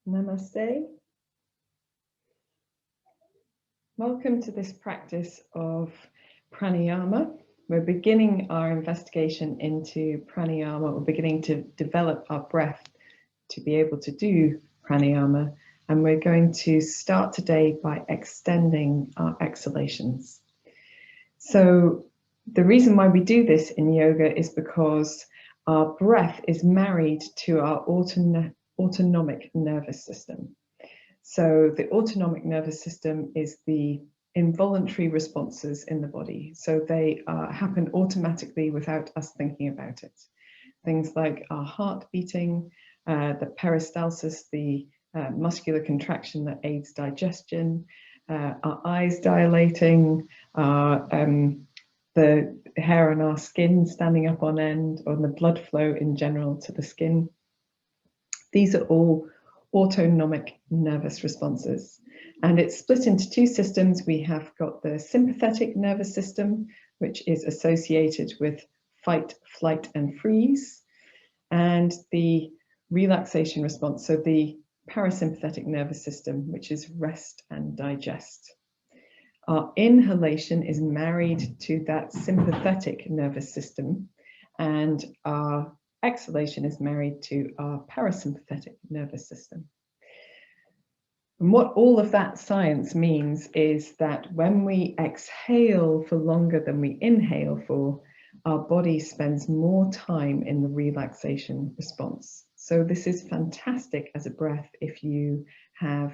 Namaste. Welcome to this practice of Pranayama. We're beginning our investigation into Pranayama. We're beginning to develop our breath to be able to do Pranayama. And we're going to start today by extending our exhalations. So the reason why we do this in yoga is because our breath is married to our autonomic nervous system. So the autonomic nervous system is the involuntary responses in the body. So they happen automatically without us thinking about it. Things like our heart beating, the peristalsis, the muscular contraction that aids digestion, our eyes dilating, the hair on our skin standing up on end, or the blood flow in general to the skin. These are all autonomic nervous responses. And it's split into two systems. We have got the sympathetic nervous system, which is associated with fight, flight, and freeze, and the relaxation response, so the parasympathetic nervous system, which is rest and digest. Our inhalation is married to that sympathetic nervous system, and our exhalation is married to our parasympathetic nervous system. And what all of that science means is that when we exhale for longer than we inhale for, our body spends more time in the relaxation response. So this is fantastic as a breath if you have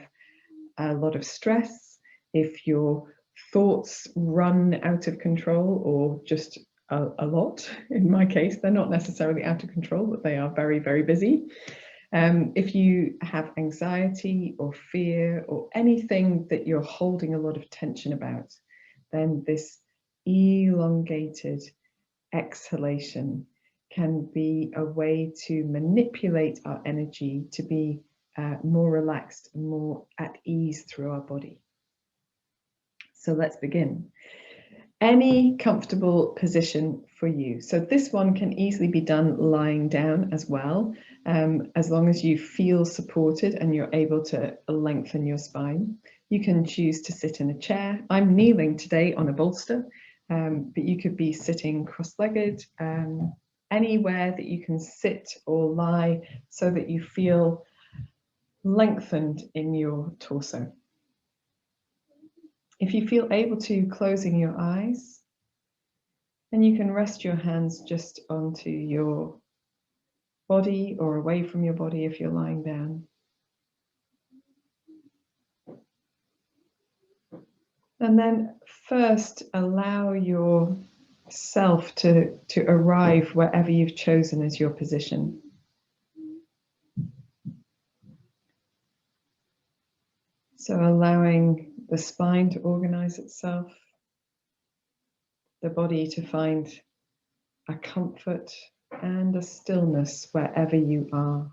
a lot of stress, if your thoughts run out of control, or just a lot. In my case, they're not necessarily out of control, but they are very, very busy. If you have anxiety or fear or anything that you're holding a lot of tension about, then this elongated exhalation can be a way to manipulate our energy to be more relaxed, more at ease through our body. So let's begin. Any comfortable position for you. So this one can easily be done lying down as well, as long as you feel supported and you're able to lengthen your spine. You can choose to sit in a chair. I'm kneeling today on a bolster, but you could be sitting cross-legged, anywhere that you can sit or lie so that you feel lengthened in your torso. If you feel able to, closing your eyes, and you can rest your hands just onto your body or away from your body if you're lying down. And then first allow yourself to arrive wherever you've chosen as your position. So allowing the spine to organize itself, the body to find a comfort and a stillness wherever you are.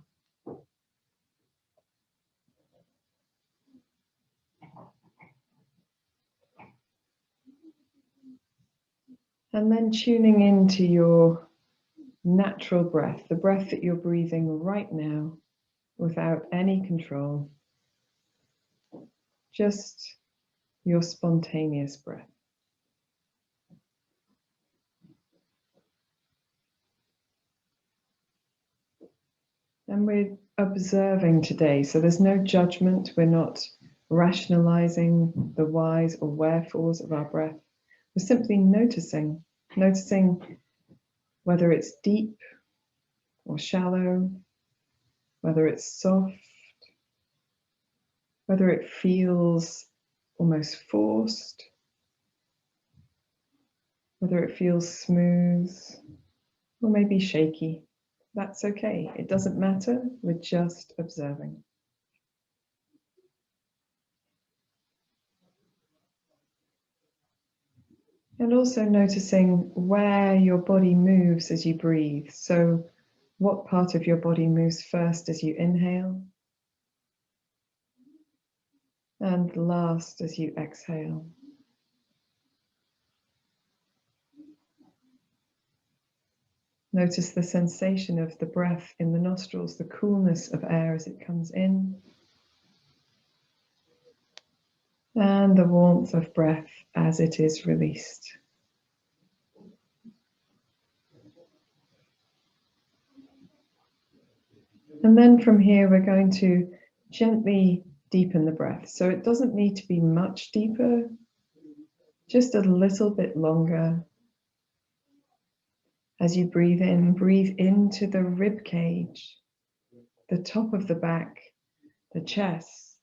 And then tuning into your natural breath, the breath that you're breathing right now without any control, just your spontaneous breath. And we're observing today, so there's no judgment. We're not rationalizing the whys or wherefores of our breath. We're simply noticing whether it's deep or shallow, whether it's soft, whether it feels almost forced, whether it feels smooth or maybe shaky. That's okay. It doesn't matter. We're just observing. And also noticing where your body moves as you breathe. So what part of your body moves first as you inhale and last as you exhale. Notice the sensation of the breath in the nostrils, the coolness of air as it comes in and the warmth of breath as it is released. And then from here, we're going to gently deepen the breath. So it doesn't need to be much deeper, just a little bit longer. As you breathe into the rib cage, the top of the back, the chest.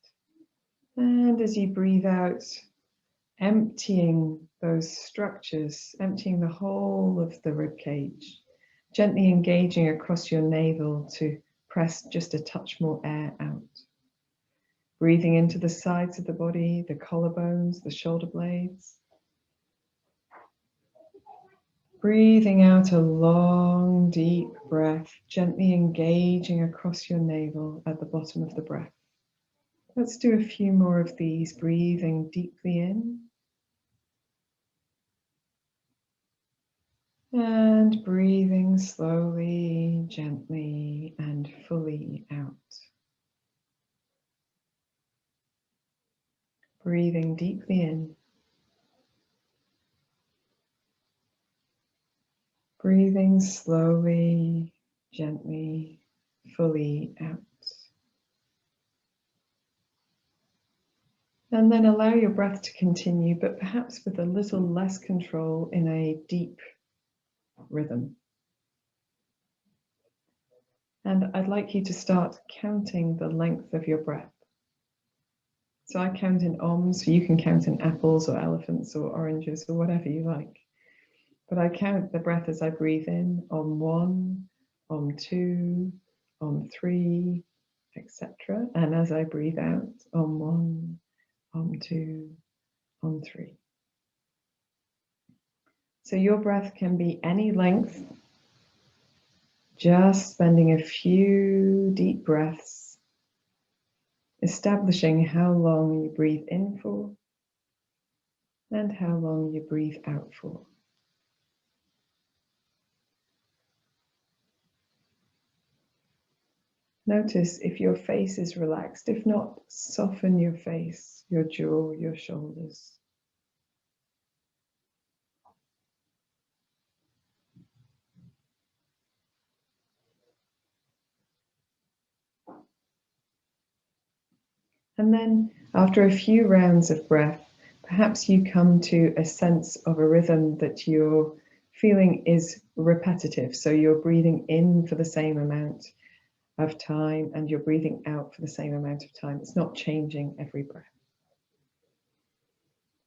And as you breathe out, emptying those structures, emptying the whole of the rib cage, gently engaging across your navel to press just a touch more air out. Breathing into the sides of the body, the collarbones, the shoulder blades. Breathing out a long, deep breath, gently engaging across your navel at the bottom of the breath. Let's do a few more of these, breathing deeply in. And breathing slowly, gently, and fully out. Breathing deeply in. Breathing slowly, gently, fully out. And then allow your breath to continue, but perhaps with a little less control in a deep rhythm. And I'd like you to start counting the length of your breath. So I count in ohms, you can count in apples or elephants or oranges or whatever you like. But I count the breath as I breathe in, Om 1, Om 2, Om 3, etc. And as I breathe out, Om 1, Om 2, Om 3. So your breath can be any length, just spending a few deep breaths, establishing how long you breathe in for and how long you breathe out for. Notice if your face is relaxed. If not, soften your face, your jaw, your shoulders. And then after a few rounds of breath, perhaps you come to a sense of a rhythm that you're feeling is repetitive. So you're breathing in for the same amount of time and you're breathing out for the same amount of time. It's not changing every breath.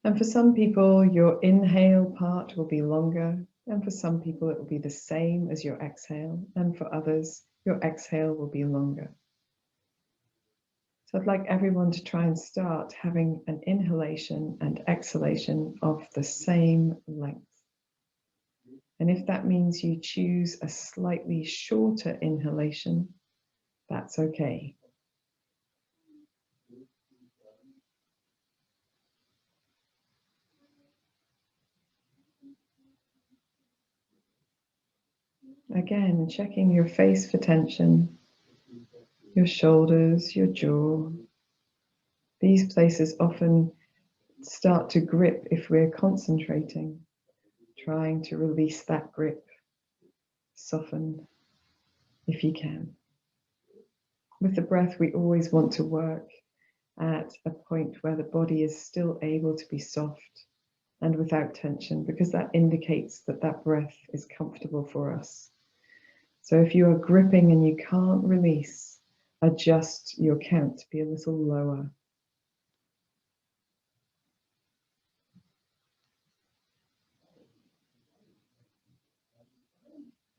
And for some people, your inhale part will be longer, and for some people it will be the same as your exhale, and for others, your exhale will be longer. So I'd like everyone to try and start having an inhalation and exhalation of the same length. And if that means you choose a slightly shorter inhalation, that's okay. Again, checking your face for tension, your shoulders, your jaw. These places often start to grip if we're concentrating, trying to release that grip, soften if you can. With the breath, we always want to work at a point where the body is still able to be soft and without tension, because that indicates that that breath is comfortable for us. So if you are gripping and you can't release, adjust your count to be a little lower.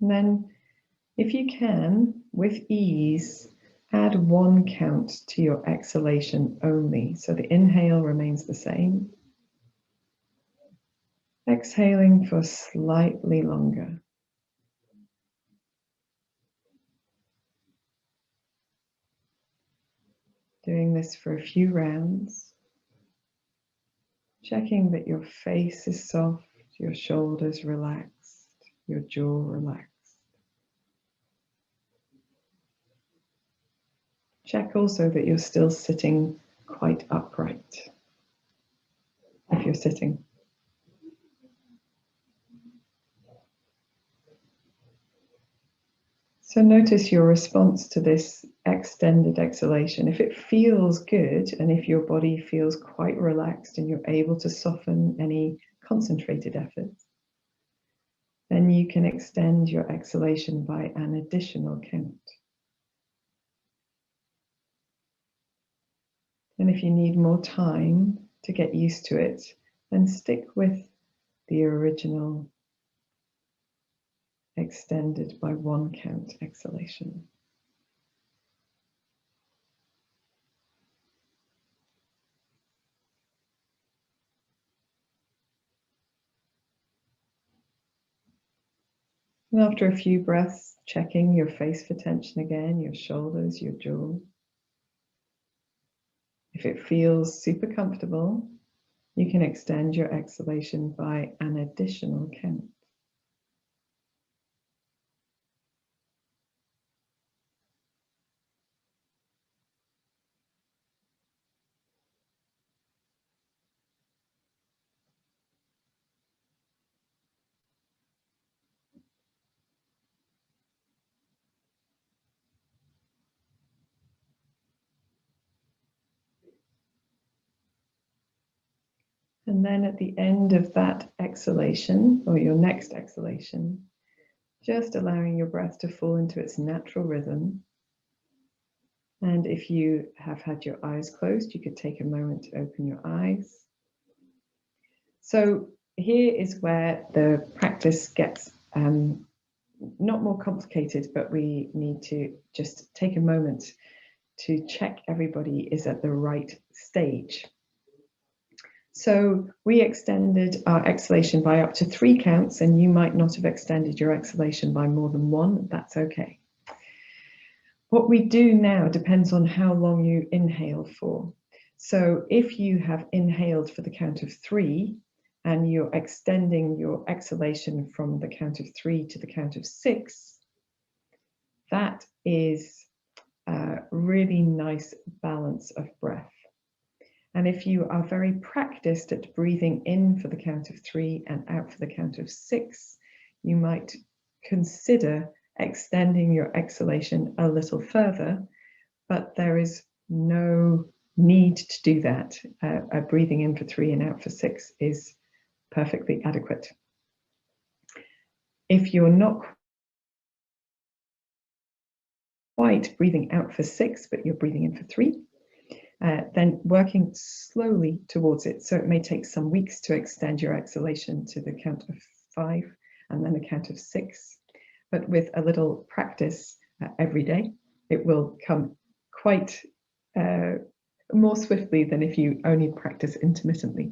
And then, if you can, with ease, add one count to your exhalation only. So the inhale remains the same. Exhaling for slightly longer. Doing this for a few rounds. Checking that your face is soft, your shoulders relaxed, your jaw relaxed. Check also that you're still sitting quite upright. if you're sitting. So notice your response to this extended exhalation. If it feels good and if your body feels quite relaxed and you're able to soften any concentrated effort, then you can extend your exhalation by an additional count. And if you need more time to get used to it, then stick with the original extended by 1 count exhalation. And after a few breaths, checking your face for tension again, your shoulders, your jaw. If it feels super comfortable, you can extend your exhalation by an additional count. And then at the end of that exhalation, or your next exhalation, just allowing your breath to fall into its natural rhythm. And if you have had your eyes closed, you could take a moment to open your eyes. So here is where the practice gets not more complicated, but we need to just take a moment to check everybody is at the right stage. So we extended our exhalation by up to 3 counts, and you might not have extended your exhalation by more than 1. That's okay. What we do now depends on how long you inhale for. So if you have inhaled for the count of 3 and you're extending your exhalation from the count of 3 to the count of 6, that is a really nice balance of breath. And if you are very practiced at breathing in for the count of 3 and out for the count of 6, you might consider extending your exhalation a little further, but there is no need to do that. Breathing in for 3 and out for 6 is perfectly adequate. If you're not quite breathing out for 6, but you're breathing in for 3, then working slowly towards it. So it may take some weeks to extend your exhalation to the count of 5 and then the count of 6. But with a little practice every day, it will come quite more swiftly than if you only practice intermittently.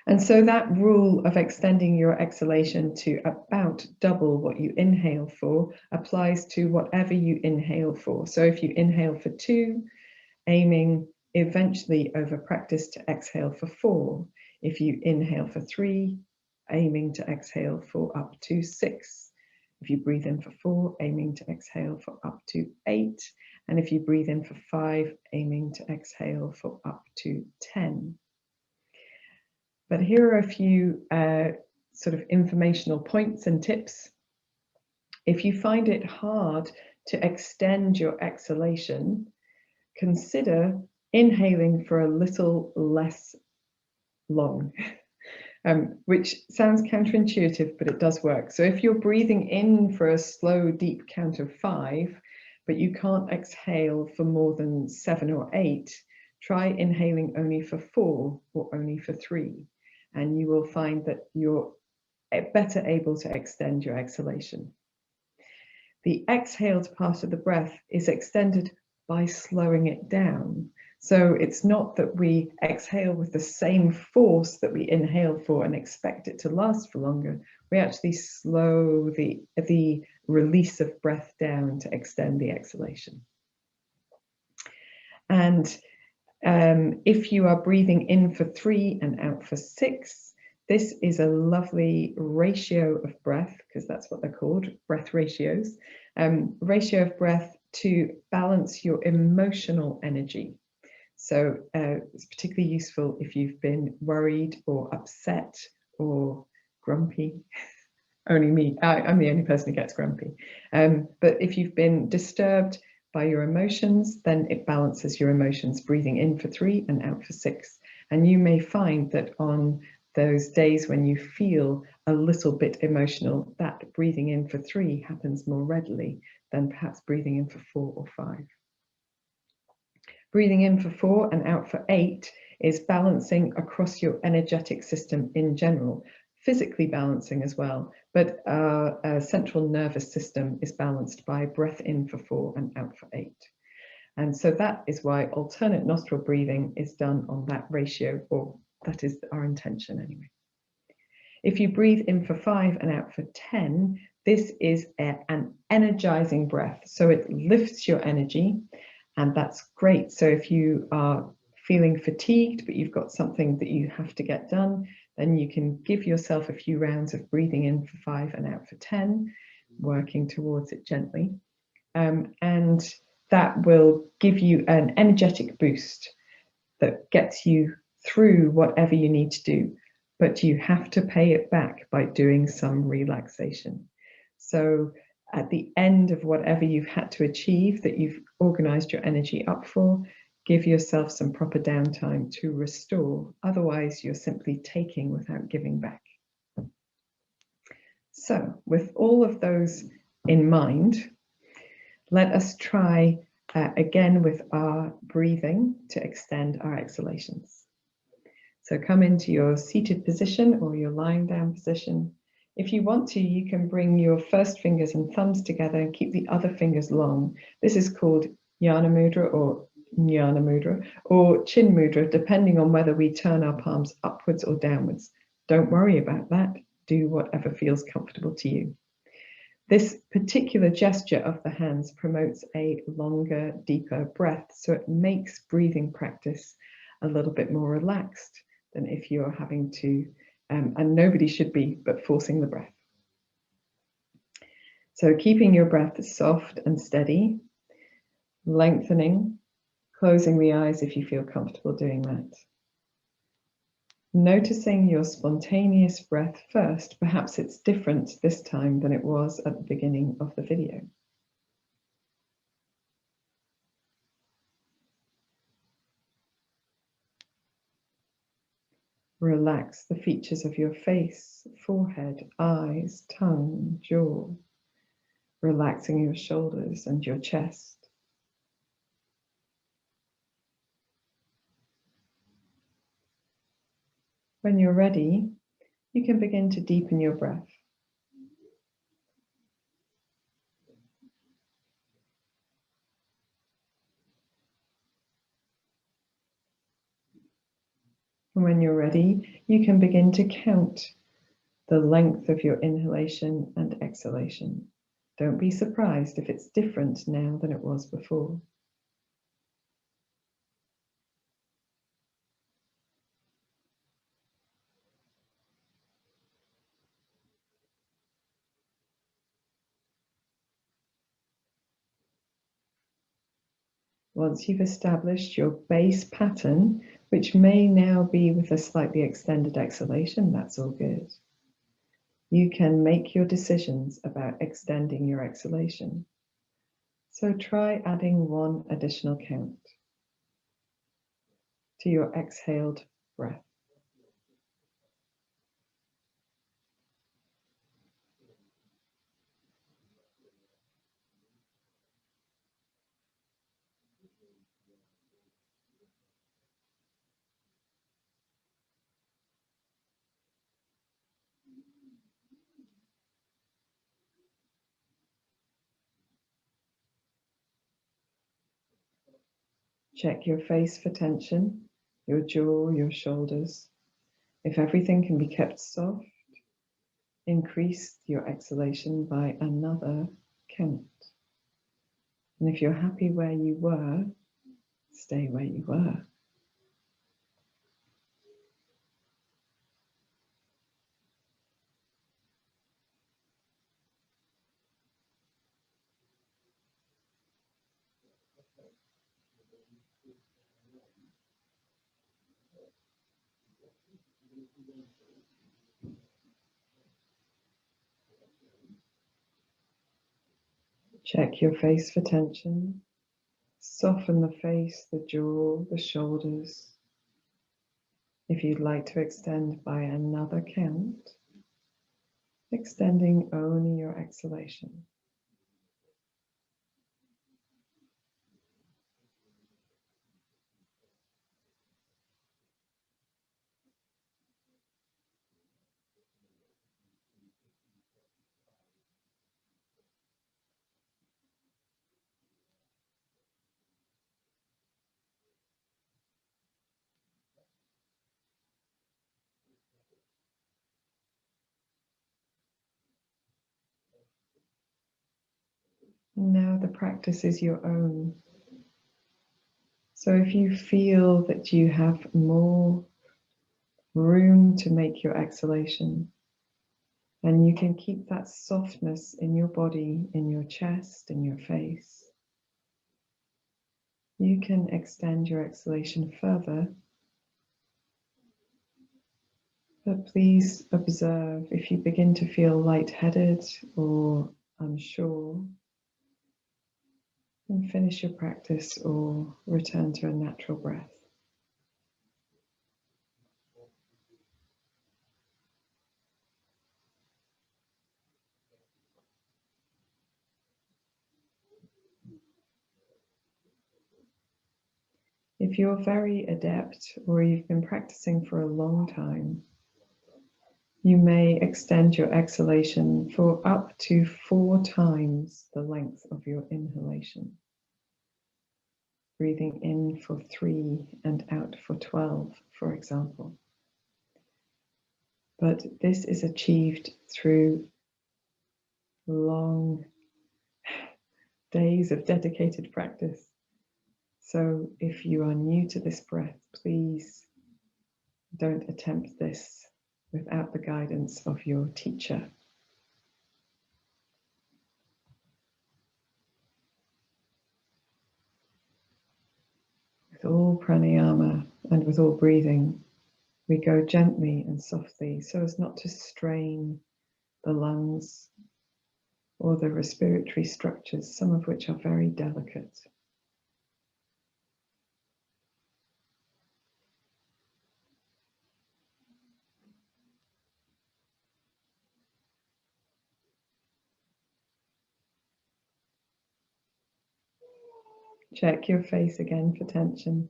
And so that rule of extending your exhalation to about double what you inhale for applies to whatever you inhale for. So if you inhale for 2, aiming eventually over practice to exhale for 4. If you inhale for 3, aiming to exhale for up to 6. If you breathe in for 4, aiming to exhale for up to 8. And if you breathe in for 5, aiming to exhale for up to 10. But here are a few sort of informational points and tips. If you find it hard to extend your exhalation, consider inhaling for a little less long, which sounds counterintuitive, but it does work. So if you're breathing in for a slow, deep count of 5, but you can't exhale for more than 7 or 8, try inhaling only for 4 or only for 3, and you will find that you're better able to extend your exhalation. The exhaled part of the breath is extended by slowing it down. So it's not that we exhale with the same force that we inhale for and expect it to last for longer. We actually slow the release of breath down to extend the exhalation. And if you are breathing in for 3 and out for 6, this is a lovely ratio of breath, because that's what they're called, breath ratios, ratio of breath to balance your emotional energy. So it's particularly useful if you've been worried or upset or grumpy. Only me, I'm the only person who gets grumpy. But if you've been disturbed by your emotions, then it balances your emotions, breathing in for 3 and out for 6. And you may find that on those days when you feel a little bit emotional, that breathing in for 3 happens more readily than perhaps breathing in for 4 or 5. Breathing in for 4 and out for 8 is balancing across your energetic system in general, physically balancing as well, but our central nervous system is balanced by breath in for 4 and out for 8. And so that is why alternate nostril breathing is done on that ratio, or that is our intention anyway. If you breathe in for 5 and out for 10, this is an energizing breath. So it lifts your energy, and that's great. So if you are feeling fatigued, but you've got something that you have to get done, then you can give yourself a few rounds of breathing in for 5 and out for 10, working towards it gently. And that will give you an energetic boost that gets you through whatever you need to do, but you have to pay it back by doing some relaxation. So at the end of whatever you've had to achieve that you've organized your energy up for, give yourself some proper downtime to restore. Otherwise, you're simply taking without giving back. So with all of those in mind, let us try again with our breathing to extend our exhalations. So come into your seated position or your lying down position. If you want to, you can bring your first fingers and thumbs together and keep the other fingers long. This is called Jnana Mudra or Jnana Mudra or Chin Mudra, depending on whether we turn our palms upwards or downwards. Don't worry about that. Do whatever feels comfortable to you. This particular gesture of the hands promotes a longer, deeper breath, so it makes breathing practice a little bit more relaxed than if you're having to, and nobody should be, but forcing the breath. So keeping your breath soft and steady, lengthening, closing the eyes if you feel comfortable doing that. Noticing your spontaneous breath first. Perhaps it's different this time than it was at the beginning of the video. Relax the features of your face, forehead, eyes, tongue, jaw, relaxing your shoulders and your chest. When you're ready, you can begin to deepen your breath. And when you're ready, you can begin to count the length of your inhalation and exhalation. Don't be surprised if it's different now than it was before. Once you've established your base pattern, which may now be with a slightly extended exhalation, that's all good. You can make your decisions about extending your exhalation. So try adding one additional count to your exhaled breath. Check your face for tension, your jaw, your shoulders. If everything can be kept soft, increase your exhalation by another count. And if you're happy where you were, stay where you were. Check your face for tension. Soften the face, the jaw, the shoulders. If you'd like to extend by another count, extending only your exhalation. Now the practice is your own. So if you feel that you have more room to make your exhalation, and you can keep that softness in your body, in your chest, in your face, you can extend your exhalation further. But please observe if you begin to feel lightheaded or unsure, and finish your practice or return to a natural breath. If you're very adept or you've been practicing for a long time, you may extend your exhalation for up to 4 times the length of your inhalation. Breathing in for 3 and out for 12, for example. But this is achieved through long days of dedicated practice. So if you are new to this breath, please don't attempt this without the guidance of your teacher. With all pranayama and with all breathing, we go gently and softly so as not to strain the lungs or the respiratory structures, some of which are very delicate. Check your face again for tension,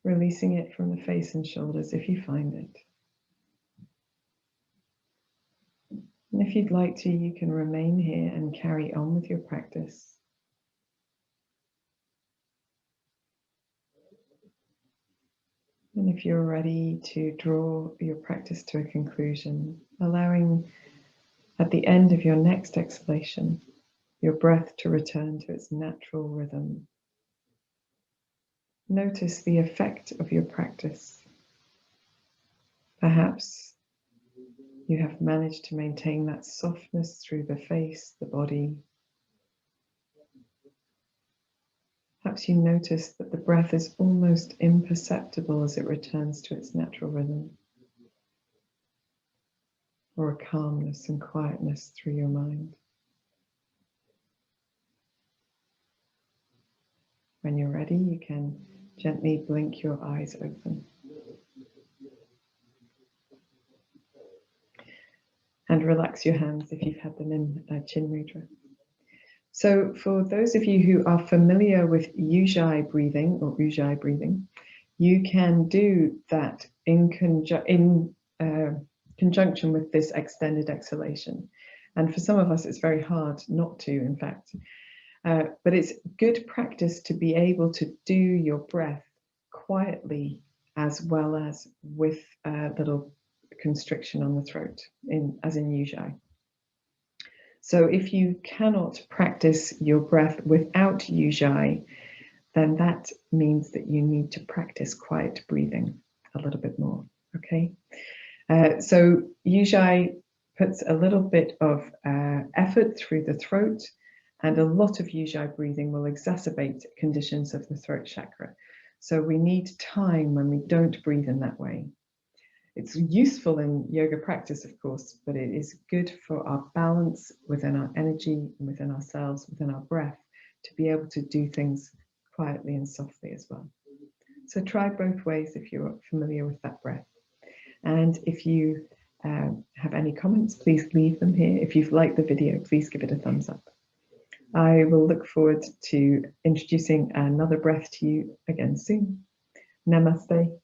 releasing it from the face and shoulders if you find it. And if you'd like to, you can remain here and carry on with your practice. And if you're ready to draw your practice to a conclusion, allowing at the end of your next exhalation, your breath to return to its natural rhythm. Notice the effect of your practice. Perhaps you have managed to maintain that softness through the face, the body. Perhaps you notice that the breath is almost imperceptible as it returns to its natural rhythm, or a calmness and quietness through your mind. When you're ready, you can gently blink your eyes open. And relax your hands if you've had them in chin mudra. So for those of you who are familiar with Ujjayi breathing or Ujjayi breathing, you can do that in conjunction with this extended exhalation. And for some of us, it's very hard not to, in fact. But it's good practice to be able to do your breath quietly as well as with a little constriction on the throat, as in Ujjayi. So if you cannot practice your breath without Ujjayi, then that means that you need to practice quiet breathing a little bit more, okay? So Ujjayi puts a little bit of effort through the throat And a lot of Ujjayi breathing will exacerbate conditions of the throat chakra. So we need time when we don't breathe in that way. It's useful in yoga practice, of course, but it is good for our balance within our energy, within ourselves, within our breath, to be able to do things quietly and softly as well. So try both ways if you're familiar with that breath. And if you have any comments, please leave them here. If you've liked the video, please give it a thumbs up. I will look forward to introducing another breath to you again soon. Namaste.